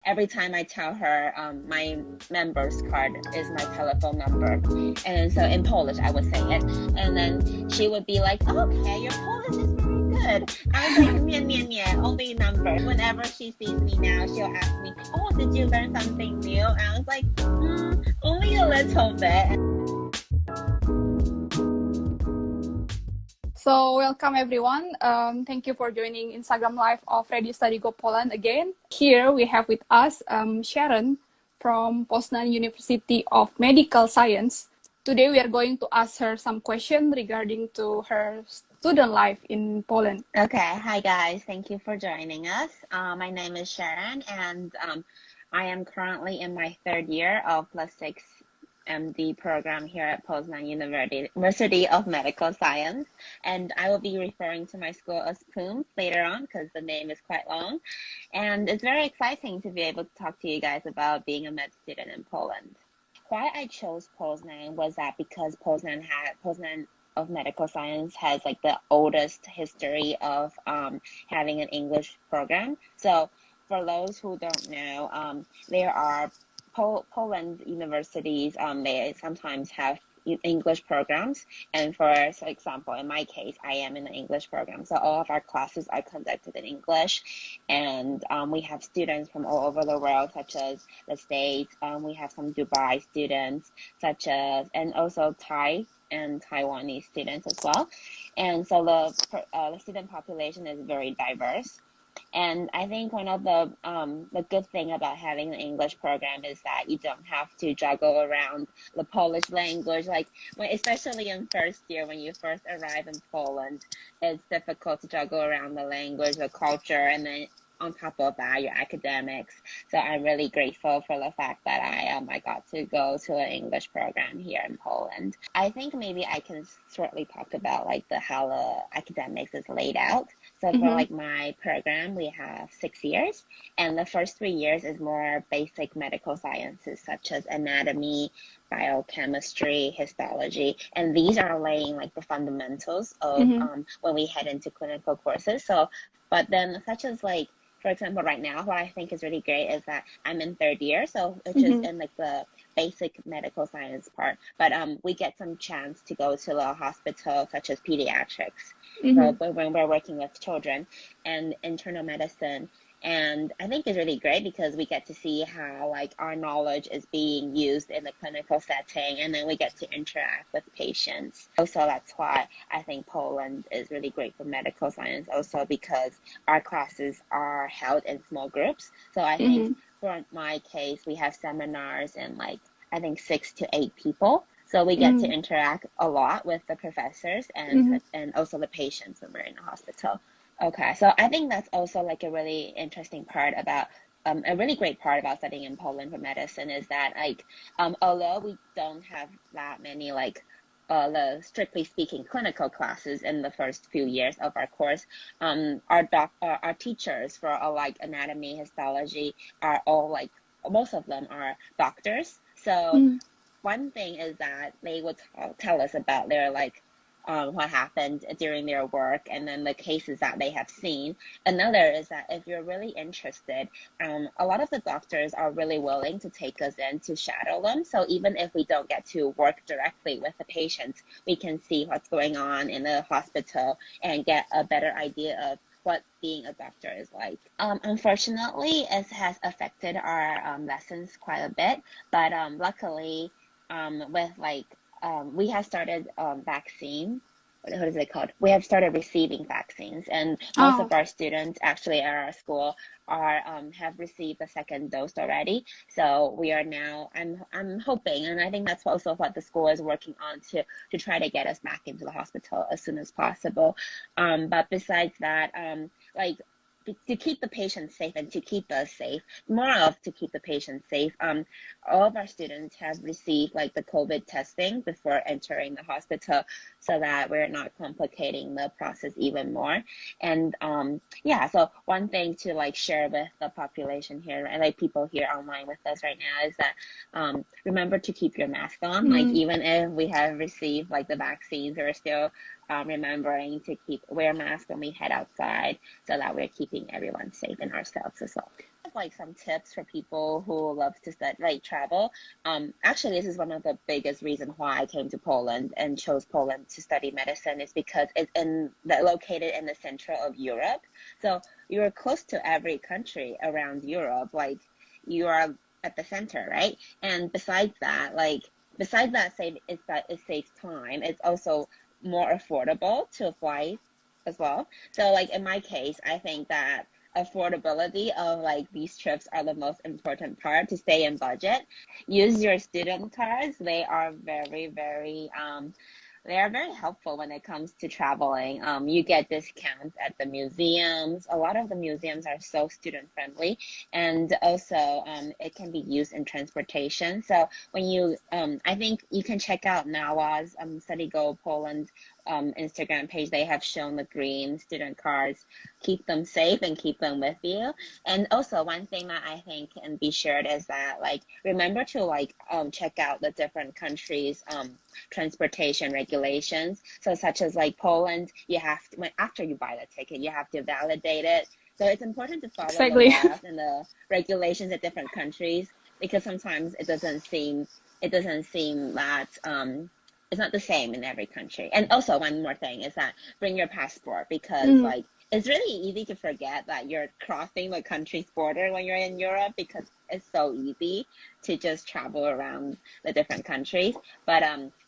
every time I tell her my members card is my telephone number. And so in Polish, I would say it. And then she would be like, okay, your Polish is very good. I was like, nie, nie, nie, only number. Whenever she sees me now, she'll ask me, oh, did you learn something new? And I was like, only a little bit. So welcome everyone. Thank you for joining Instagram Live of Radio Study Go Poland again. Here we have with us Sharon from Poznan University of Medical Science. Today we are going to ask her some questions regarding to her student life in Poland. Okay, hi guys. Thank you for joining us. My name is Sharon, and I am currently in my third year of +6 MD program here at Poznan University of Medical Science, and I will be referring to my school as PUM later on because the name is quite long, and it's very exciting to be able to talk to you guys about being a med student in Poland. Why I chose Poznan was that because Poznan of Medical Science has like the oldest history of having an English program. So for those who don't know, there are Poland universities, they sometimes have English programs. And for example, in my case, I am in the English program. So all of our classes are conducted in English. And we have students from all over the world, such as the States. We have some Dubai students, and also Thai and Taiwanese students as well. And so the student population is very diverse. And I think one of the good thing about having an English program is that you don't have to juggle around the Polish language. Like especially in first year when you first arrive in Poland, it's difficult to juggle around the language, the culture, and then on top of that, your academics. So I'm really grateful for the fact that I got to go to an English program here in Poland. I think maybe I can shortly talk about like how the academics is laid out. So for like my program, we have 6 years, and the first 3 years is more basic medical sciences such as anatomy, biochemistry, histology, and these are laying like the fundamentals of when we head into clinical courses. So, but then such as like, for example, right now, what I think is really great is that I'm in third year, so which is in like the basic medical science part, but we get some chance to go to the hospital such as pediatrics. So when we're working with children and internal medicine. And I think it's really great because we get to see how like our knowledge is being used in the clinical setting, and then we get to interact with patients. Also, that's why I think Poland is really great for medical science, also because our classes are held in small groups. So I think for my case, we have seminars in like, I think 6 to 8 people. So we get to interact a lot with the professors and also the patients when we're in the hospital. Okay, so I think that's also like a really interesting part about, a really great part about studying in Poland for medicine is that like, although we don't have that many like, the strictly speaking clinical classes in the first few years of our course, our teachers for like anatomy, histology are all like, most of them are doctors. So one thing is that they would tell us about their like, what happened during their work and then the cases that they have seen. Another is that if you're really interested, a lot of the doctors are really willing to take us in to shadow them. So even if we don't get to work directly with the patients, we can see what's going on in the hospital and get a better idea of what being a doctor is like. Unfortunately, it has affected our lessons quite a bit, but luckily, with like, we have started vaccine. What is it called? We have started receiving vaccines, and most of our students actually at our school are have received the second dose already. So we are now. I'm hoping, and I think that's also what the school is working on to try to get us back into the hospital as soon as possible. But besides that, like, to keep the patients safe and to keep us safe, to keep the patients safe, all of our students have received like the COVID testing before entering the hospital so that we're not complicating the process even more. And yeah, so one thing to like share with the population here and like people here online with us right now is that remember to keep your mask on. Like even if we have received like the vaccines, we're still remembering to wear masks when we head outside so that we're keeping everyone safe and ourselves as well. Like some tips for people who love to study, like travel. Actually, this is one of the biggest reasons why I came to Poland and chose Poland to study medicine is because it's located in the center of Europe. So you're close to every country around Europe. Like you are at the center, right? And besides that, it saves time. It's also more affordable to fly as well. So like in my case, I think that affordability of like these trips are the most important part to stay in budget. Use your student cards. They are very helpful when it comes to traveling. You get discounts at the museums. A lot of the museums are so student friendly, and also it can be used in transportation. So when I think you can check out NAWA's Study Go Poland Instagram page. They have shown the green student cards. Keep them safe and keep them with you. And also one thing that I think can be shared is that like remember to check out the different countries' transportation regulations. So such as like Poland, you have to after you buy the ticket, you have to validate it. So it's important to follow Exactly. the laws and the regulations at different countries because sometimes it doesn't seem that it's not the same in every country. And also one more thing is that bring your passport because like it's really easy to forget that you're crossing the country's border when you're in Europe because it's so easy to just travel around the different countries. But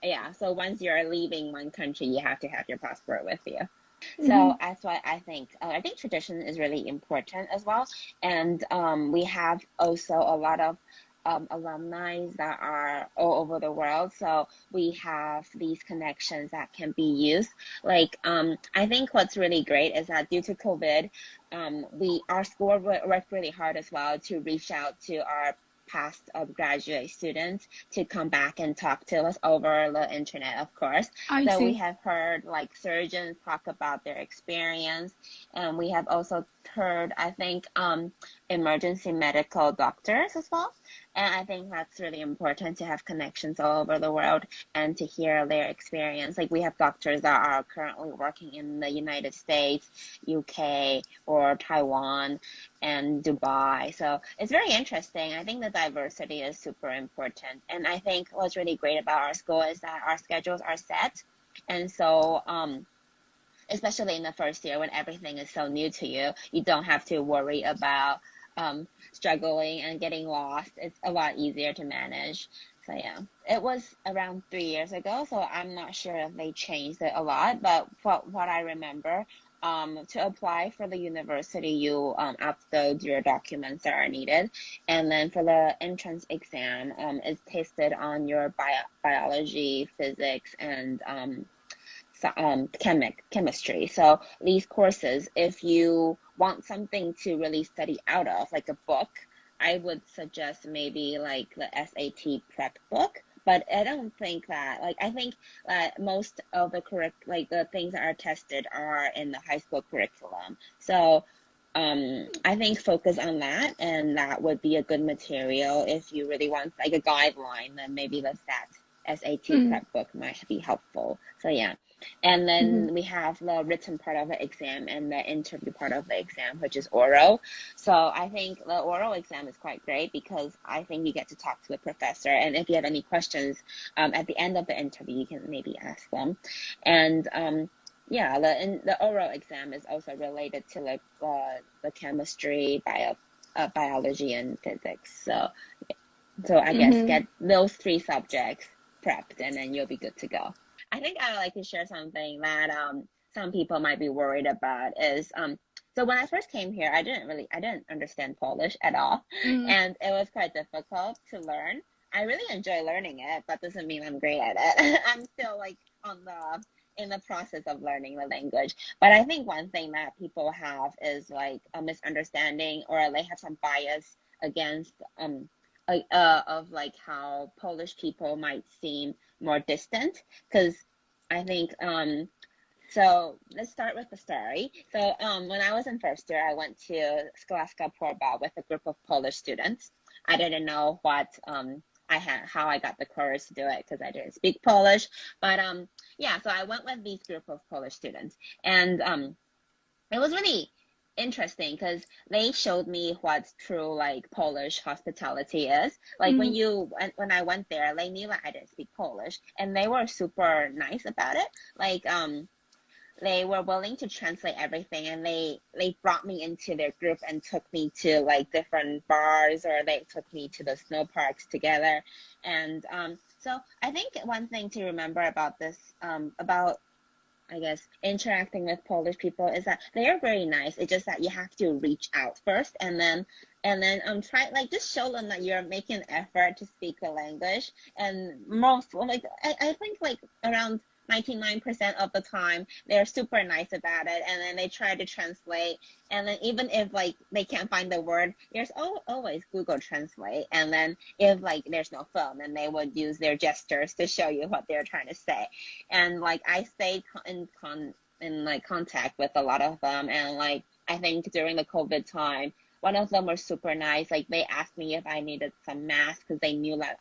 yeah, so once you're leaving one country, you have to have your passport with you. So that's why I think tradition is really important as well. And we have also a lot of alumni that are all over the world. So we have these connections that can be used. Like, I think what's really great is that due to COVID, our school worked really hard as well to reach out to our past graduate students to come back and talk to us over the internet, of course. I So we see. have heard like surgeons talk about their experience, and we have also heard, I think, emergency medical doctors as well. And I think that's really important to have connections all over the world and to hear their experience. Like we have doctors that are currently working in the United States, UK, or Taiwan, and Dubai. So it's very interesting. I think the diversity is super important. And I think what's really great about our school is that our schedules are set. And so, especially in the first year when everything is so new to you, you don't have to worry about struggling and getting lost. It's a lot easier to manage. So yeah, it was around 3 years ago, so I'm not sure if they changed it a lot, but what I remember, to apply for the university, you upload your documents that are needed, and then for the entrance exam, it's tested on your biology, physics, and chemistry. So these courses, if you want something to really study out of, like a book, I would suggest maybe like the SAT prep book. But I don't think that, like, I think that most of the things that are tested are in the high school curriculum. So I think focus on that, and that would be a good material if you really want like a guideline. Then maybe the SAT prep book might be helpful. So yeah. And then we have the written part of the exam and the interview part of the exam, which is oral. So I think the oral exam is quite great because I think you get to talk to the professor. And if you have any questions at the end of the interview, you can maybe ask them. And yeah, the oral exam is also related to like the chemistry, biology, and physics. So I guess get those 3 subjects prepped, and then you'll be good to go. I think I would like to share something that some people might be worried about is so when I first came here, I didn't understand Polish at all, and it was quite difficult to learn. I really enjoy learning it, but doesn't mean I'm great at it. I'm still like in the process of learning the language. But I think one thing that people have is like a misunderstanding, or they have some bias against of like how Polish people might seem more distant, because I think so let's start with the story. So when I was in first year, I went to Scholastica Porba with a group of Polish students. I didn't know how I got the courage to do it because I didn't speak Polish, but yeah, so I went with these group of Polish students, and it was really interesting because they showed me what true like Polish hospitality is. Like when I went there, they knew that I didn't speak Polish, and they were super nice about it. Like they were willing to translate everything, and they brought me into their group and took me to like different bars, or they took me to the snow parks together. And so I think one thing to remember about this about, I guess, interacting with Polish people is that they are very nice. It's just that you have to reach out first, and then try, like, just show them that you're making an effort to speak the language. And most, like, I think like around 99% of the time they're super nice about it, and then they try to translate. And then even if like they can't find the word, there's always Google Translate. And then if like there's no phone, then they would use their gestures to show you what they're trying to say. And like I stayed in like contact with a lot of them, and like I think during the COVID time, one of them was super nice. Like they asked me if I needed some masks because they knew that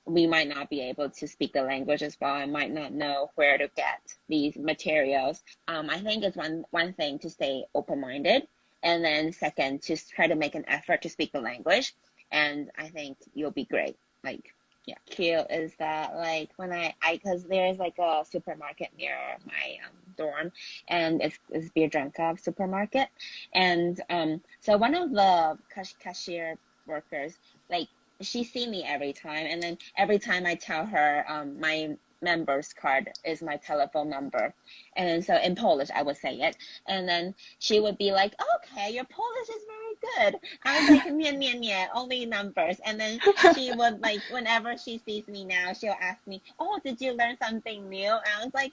we might not be able to speak the language as well. I might not know where to get these materials. I think it's one thing to stay open-minded, and then second, to try to make an effort to speak the language. And I think you'll be great. Like, yeah. Feel is that like when because there's like a supermarket near my dorm, and it's Biedronka supermarket. And so one of the cashier workers, like, she sees me every time, and then every time I tell her my member's card is my telephone number, and so in Polish I would say it, and then she would be like, okay, your Polish is very good. I was like, nie, only numbers. And then she would, like, whenever she sees me now, she'll ask me, oh, did you learn something new? And I was like,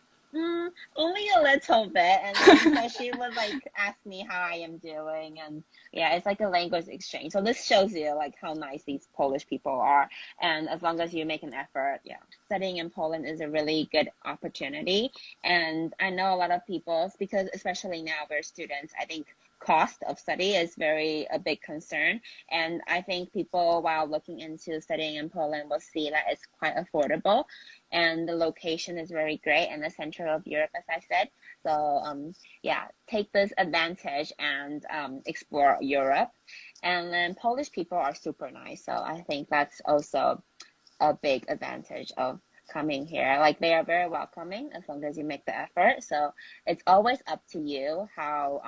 only a little bit. And then so she would like ask me how I am doing, and yeah, it's like a language exchange. So this shows you like how nice these Polish people are, and as long as you make an effort, yeah, studying in Poland is a really good opportunity. And I know a lot of people, because especially now we're students, I think cost of study is a big concern. And I think people, while looking into studying in Poland, will see that it's quite affordable, and the location is very great in the center of Europe, as I said. So yeah, take this advantage and explore Europe. And then Polish people are super nice, so I think that's also a big advantage of coming here. Like, they are very welcoming as long as you make the effort. So it's always up to you how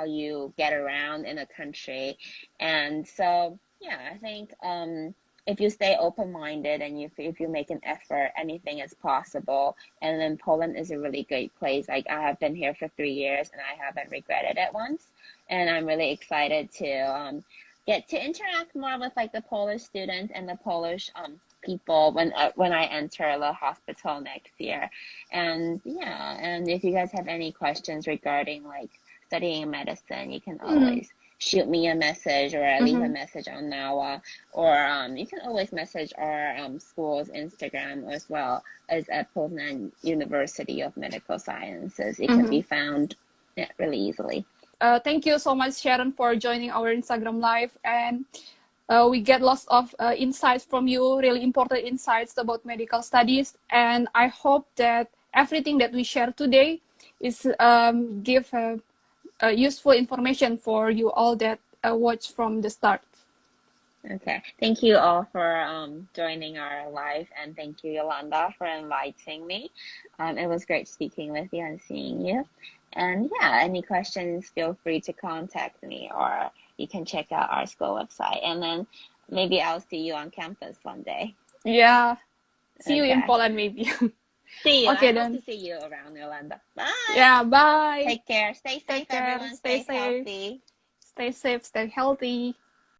you get around in a country. And so yeah, I think if you stay open-minded and if you make an effort, anything is possible. And then Poland is a really great place. Like, I have been here for 3 years and I haven't regretted it once. And I'm really excited to get to interact more with like the Polish students and the Polish people when I enter the hospital next year. And yeah, and if you guys have any questions regarding like studying medicine, you can always shoot me a message, or leave a message on Nawa, or you can always message our school's Instagram as well, as at Poznan University of Medical Sciences. It can be found really easily. Thank you so much, Sharon, for joining our Instagram live, and we get lots of insights from you, really important insights about medical studies. And I hope that everything that we share today is give useful information for you all that watch from the start. Okay, thank you all for joining our live, and thank you, Yolanda, for inviting me. It was great speaking with you and seeing you. And yeah, any questions, feel free to contact me, or you can check out our school website, and then maybe I'll see you on campus one day. Yeah, see you in Poland maybe. See you. Okay, I then. hope to see you around, Yolanda. Bye. Yeah, bye. Take care. Stay safe, everyone. Stay healthy. Stay safe, stay healthy.